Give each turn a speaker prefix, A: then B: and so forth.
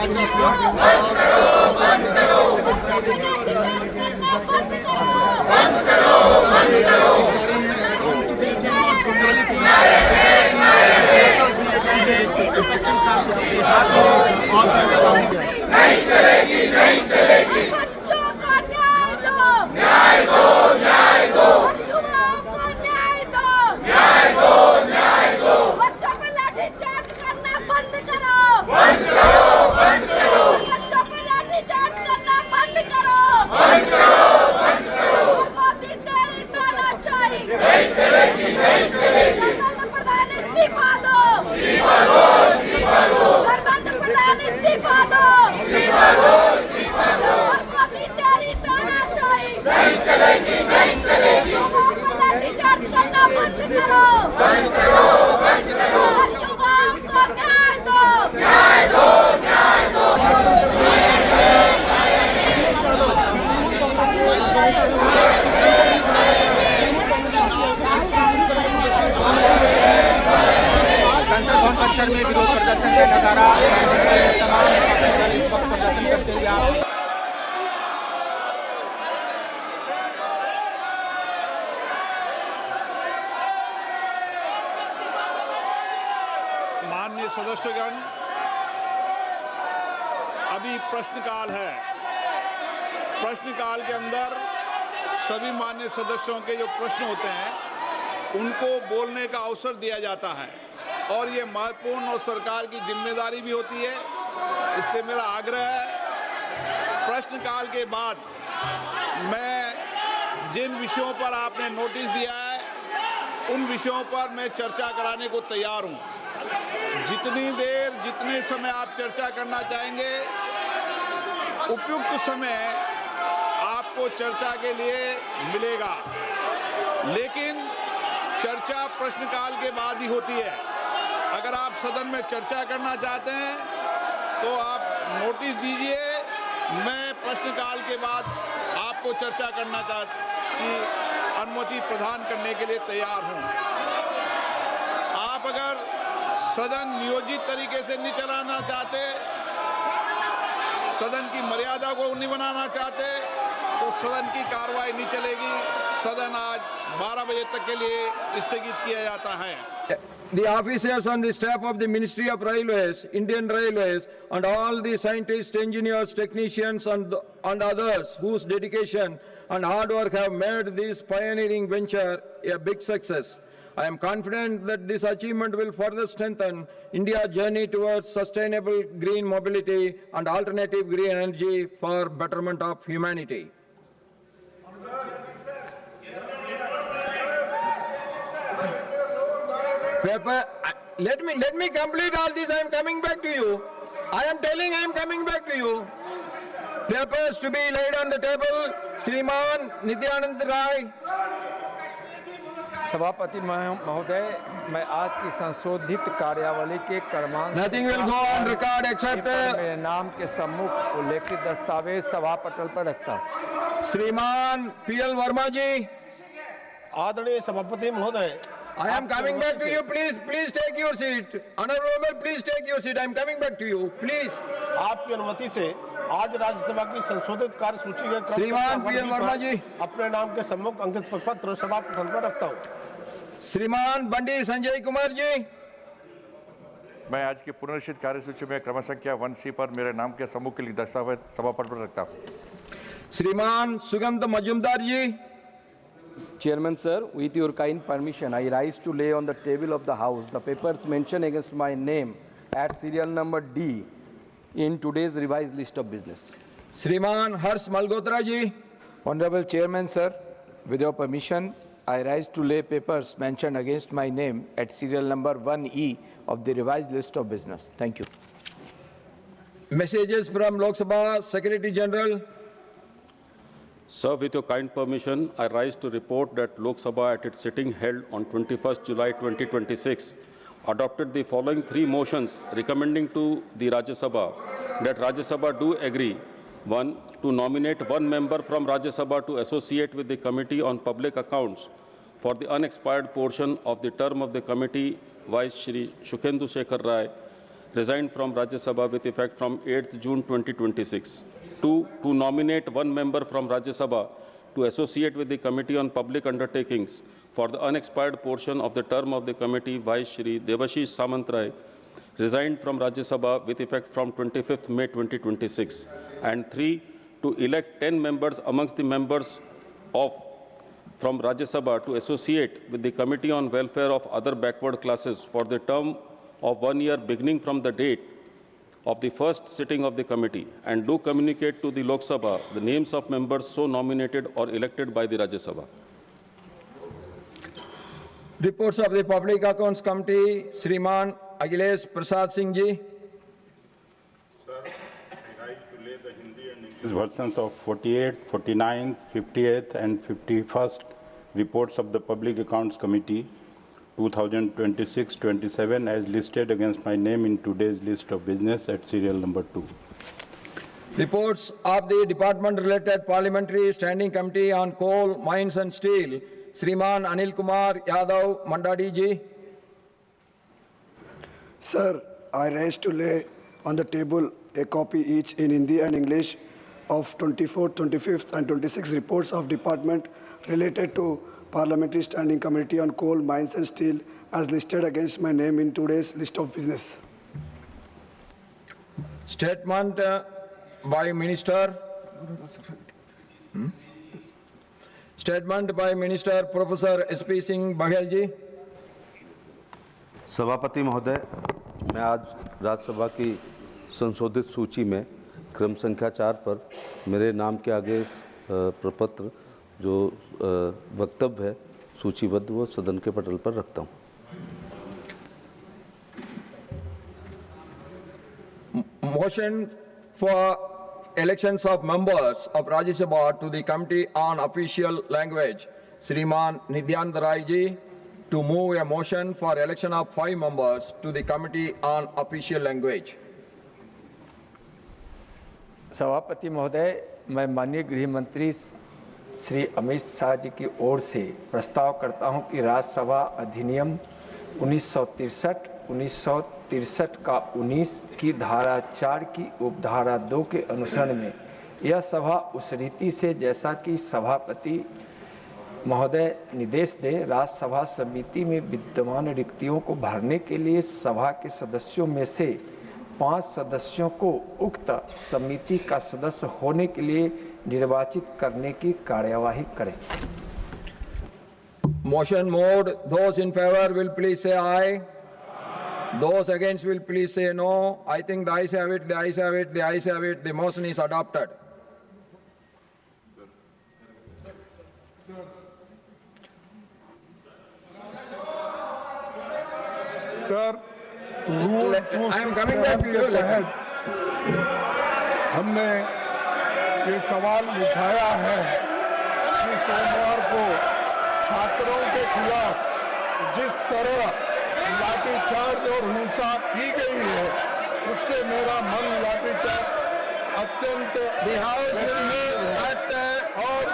A: नहीं चलेगी, नहीं चलेगी। बच्चों को न्याय दो, न्याय दो, न्याय दो। युवाओं को न्याय दो, न्याय दो, न्याय दो। बच्चों पर लाठीचार्ज करना बंद करो, बंद करो, बंद करो। बच्चों पर लाठीचार्ज करना बंद करो, बंद करो, बंद करो। मोदी तेरी तानाशाही नहीं चलेगी, नहीं चलेगी। धर्मेंद्र प्रधान इस्तीफा दो, इस्तीफा दो, इस्तीफा दो। धर्मेंद्र प्रधान इस्तीफा दो, इस्तीफा दो, इस्तीफा दो। मोदी तेरी तानाशाही नहीं चलेगी, नहीं चलेगी। युवाओं पर लाठीचार्ज करना बंद करो, बंद करो, बंद करो। और युवाओं को न्याय दो, न्याय दो, न्याय दो।
B: संसद भवन परिसर में विरोध प्रदर्शन का नजारा तमाम पाकिस्तानी इस वक्त प्रदर्शन करते हुए
C: माननीय सदस्यगण, अभी प्रश्नकाल है। प्रश्नकाल के अंदर सभी माननीय सदस्यों के जो प्रश्न होते हैं उनको बोलने का अवसर दिया जाता है और ये महत्वपूर्ण और सरकार की जिम्मेदारी भी होती है। इसलिए मेरा आग्रह है, प्रश्नकाल के बाद मैं जिन विषयों पर आपने नोटिस दिया है उन विषयों पर मैं चर्चा कराने को तैयार हूँ। जितनी देर जितने समय आप चर्चा करना चाहेंगे, उपयुक्त समय आपको चर्चा के लिए मिलेगा, लेकिन चर्चा प्रश्नकाल के बाद ही होती है। अगर आप सदन में चर्चा करना चाहते हैं तो आप नोटिस दीजिए, मैं प्रश्नकाल के बाद आपको चर्चा करना की अनुमति प्रदान करने के लिए तैयार हूं। आप अगर सदन नियोजित तरीके से नहीं चलाना चाहते, सदन की मर्यादा को नहीं बनाना चाहते, तो सदन की कार्रवाई नहीं चलेगी। सदन आज 12 बजे तक के लिए स्थगित किया जाता है।
D: The officers on the staff of the Ministry of Railways, Indian Railways, and all the scientists, engineers, technicians, and others whose dedication and hard work have made this pioneering venture a big success. I am confident that this achievement will further strengthen India's journey towards sustainable green mobility and alternative green energy for betterment of humanity. Let me complete all this. I am coming back to you. I am telling I am coming back to you. Papers to be laid on the table. Shriman Nityanand Rai.
B: सभापति महोदय, मैं आज की संशोधित कार्यावली के क्रमांक
D: Nothing will go on record except
B: मेरे नाम के सम्मुख उल्लेखित दस्तावेज सभा पटल पर रखता हूँ।
D: श्रीमान PL वर्मा जी,
E: आदरणीय सभापति महोदय,
D: I am coming back to you. Please take your seat. Honorable, please take your seat. I am coming back to you. Please.
E: आपकी अनुमति से आज राज्यसभा की संशोधित कार्य सूची के
D: श्रीमान PL वर्मा जी,
E: अपने नाम के सम्मुख अंकित पत्र सभा पटल पर रखता हूँ।
D: श्रीमान बंडी संजय कुमार जी,
F: मैं आज की पुनर्निश्चित कार्यसूची में क्रम संख्या 1C पर मेरे नाम के सम्मुख के लिए दस्तावेज सभा पटल पर रखता हूँ।
D: श्रीमान सुगंध मजुमदार जी,
G: Chairman sir, with your kind permission, I rise to lay on the table of the House the papers mentioned against my name at serial number D in today's revised list of business.
D: श्रीमान हर्ष Malhotra ji,
G: Honorable Chairman sir, with your permission, I rise to lay papers mentioned against my name at serial number 1E of the revised list of business. Thank you.
D: messages from Lok Sabha Secretary General.
H: Sir, with your kind permission, I rise to report that Lok Sabha at its sitting held on 21st July 2026 adopted the following 3 motions recommending to the Rajya Sabha that Rajya Sabha do agree: 1. To nominate 1 member from Rajya Sabha to associate with the Committee on Public Accounts for the unexpired portion of the term of the committee, Vice Shri Shukhendu Shekhar Rai. resigned from Rajya Sabha with effect from 8th June 2026. 2. To nominate one member from Rajya Sabha to associate with the Committee on Public Undertakings for the unexpired portion of the term of the committee, Vice Shri Devashish Samantrai, resigned from Rajya Sabha with effect from 25th May 2026. And 3. To elect 10 members amongst the members from Rajya Sabha to associate with the Committee on Welfare of Other Backward Classes for the term of 1 year beginning from the date of the first sitting of the committee, and do communicate to the Lok Sabha the names of members so nominated or elected by the Rajya Sabha.
D: Reports of the Public Accounts Committee, Shriman Akhilesh Prasad Singh ji.
E: Versions of 48th, 49th, 58th and 51st reports of the Public Accounts Committee 2026-27 as listed against my name in today's list of business at serial number 2.
D: Reports of the Department-related Parliamentary Standing Committee on Coal, Mines and Steel, Shriman Anil Kumar Yadav Mandadi ji.
I: Sir, I rise to lay on the table a copy each in Hindi and English of 24th, 25th and 26th reports of department related to Parliamentary Standing Committee on Coal, Mines and Steel as listed against my name in today's list of business.
D: Statement by Minister. Statement by Minister Professor S.P. Singh Baghel ji.
J: सभापति महोदय, मैं आज राज्यसभा की संशोधित सूची में क्रम संख्या 4 पर मेरे नाम के आगे प्रपत्र जो वक्तव्य है सूचीबद्ध वो सदन के पटल पर रखता हूं।
D: Motion for elections of members of Rajya Sabha to the Committee on Official Language, Shriman Nityanand Rai ji, to move a motion for election of 5 members to the Committee on Official Language.
K: सभापति महोदय, मैं माननीय गृह मंत्री श्री अमित शाह जी की ओर से प्रस्ताव करता हूं कि राज्यसभा अधिनियम 1963 का 19 की धारा 4 की उपधारा 2 के अनुसरण में यह सभा उस रीति से जैसा कि सभापति महोदय निर्देश दे राज्यसभा समिति में विद्यमान रिक्तियों को भरने के लिए सभा के सदस्यों में से 5 सदस्यों को उक्त समिति का सदस्य होने के लिए निर्वाचित करने की कार्यवाही करें।
D: Motion moved. Those in favor will please say aye. Those against will please say no. I think the ayes have it, the ayes have it, the ayes have it. The motion is adopted.
E: Sir,
D: I am coming back to you.
E: हमने ये सवाल उठाया है कि सोमवार को छात्रों के खिलाफ जिस तरह लाठीचार्ज और हिंसा की गई है उससे मेरा मन लाठीचार्ज अत्यंत और